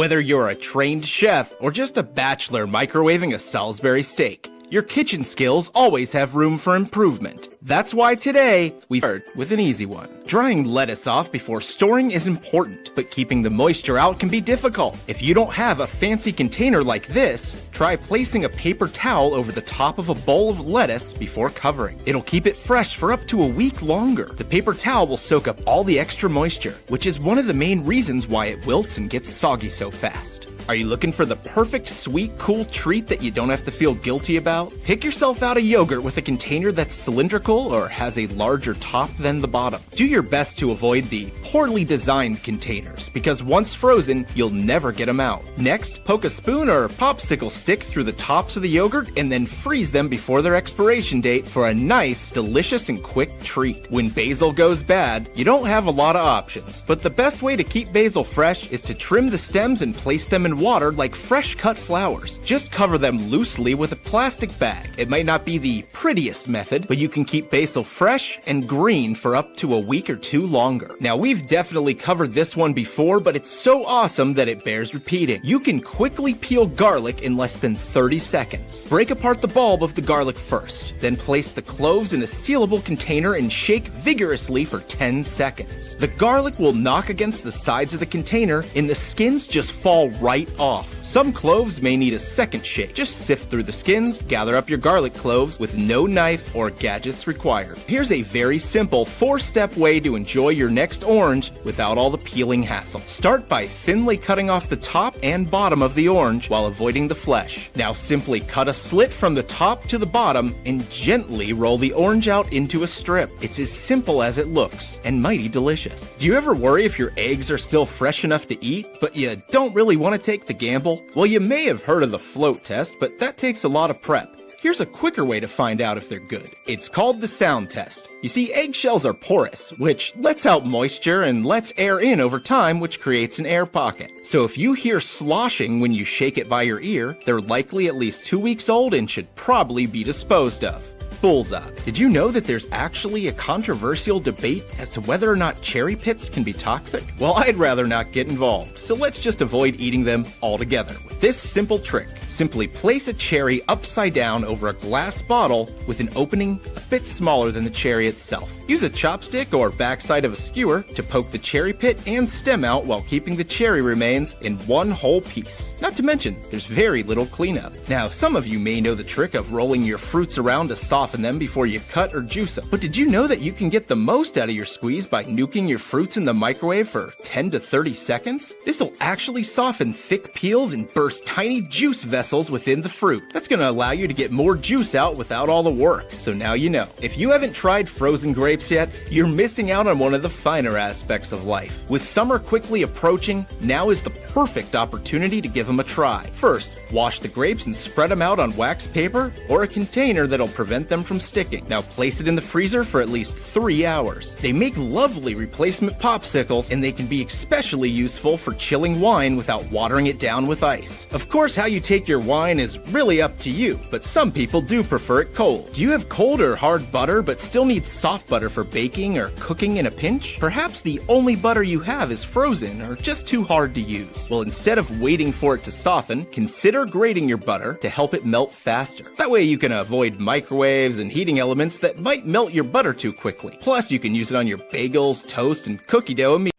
Whether you're a trained chef or just a bachelor microwaving a Salisbury steak, your kitchen skills always have room for improvement. That's why today, we start with an easy one. Drying lettuce off before storing is important, but keeping the moisture out can be difficult. If you don't have a fancy container like this, try placing a paper towel over the top of a bowl of lettuce before covering. It'll keep it fresh for up to a week longer. The paper towel will soak up all the extra moisture, which is one of the main reasons why it wilts and gets soggy so fast. Are you looking for the perfect sweet, cool treat that you don't have to feel guilty about? Pick yourself out a yogurt with a container that's cylindrical or has a larger top than the bottom. Do your best to avoid the poorly designed containers, because once frozen, you'll never get them out. Next, poke a spoon or popsicle stick through the tops of the yogurt and then freeze them before their expiration date for a nice, delicious, and quick treat. When basil goes bad, you don't have a lot of options, but the best way to keep basil fresh is to trim the stems and place them in water like fresh cut flowers. Just cover them loosely with a plastic bag. It might not be the prettiest method, but you can keep basil fresh and green for up to a week or two longer. Now, we've definitely covered this one before, but it's so awesome that it bears repeating. You can quickly peel garlic in less than 30 seconds. Break apart the bulb of the garlic first, then place the cloves in a sealable container and shake vigorously for 10 seconds. The garlic will knock against the sides of the container and the skins just fall right off. Some cloves may need a second shake. Just sift through the skins, gather up your garlic cloves with no knife or gadgets required. Here's a very simple 4-step way to enjoy your next orange without all the peeling hassle. Start by thinly cutting off the top and bottom of the orange while avoiding the flesh. Now simply cut a slit from the top to the bottom and gently roll the orange out into a strip. It's as simple as it looks and mighty delicious. Do you ever worry if your eggs are still fresh enough to eat, but you don't really want to take the gamble? Well, you may have heard of the float test, but that takes a lot of prep. Here's a quicker way to find out if they're good. It's called the sound test. You see, eggshells are porous, which lets out moisture and lets air in over time, which creates an air pocket. So if you hear sloshing when you shake it by your ear, they're likely at least 2 weeks old and should probably be disposed of. Bullseye. Did you know that there's actually a controversial debate as to whether or not cherry pits can be toxic? Well, I'd rather not get involved, so let's just avoid eating them altogether. With this simple trick, simply place a cherry upside down over a glass bottle with an opening a bit smaller than the cherry itself. Use a chopstick or backside of a skewer to poke the cherry pit and stem out while keeping the cherry remains in one whole piece. Not to mention, there's very little cleanup. Now, some of you may know the trick of rolling your fruits around to soften them before you cut or juice them. But did you know that you can get the most out of your squeeze by nuking your fruits in the microwave for 10 to 30 seconds? This will actually soften thick peels and burst tiny juice vessels within the fruit. That's going to allow you to get more juice out without all the work. So now you know. If you haven't tried frozen grapes yet, you're missing out on one of the finer aspects of life. With summer quickly approaching, now is the perfect opportunity to give them a try. First, wash the grapes and spread them out on wax paper or a container that'll prevent them from sticking. Now place it in the freezer for at least 3 hours. They make lovely replacement popsicles, and they can be especially useful for chilling wine without watering it down with ice. Of course, how you take your wine is really up to you, but some people do prefer it cold. Do you have cold or hard butter but still need soft butter for baking or cooking in a pinch? Perhaps the only butter you have is frozen or just too hard to use. Well, instead of waiting for it to soften, consider grating your butter to help it melt faster. That way you can avoid microwaves and heating elements that might melt your butter too quickly. Plus, you can use it on your bagels, toast, and cookie dough immediately.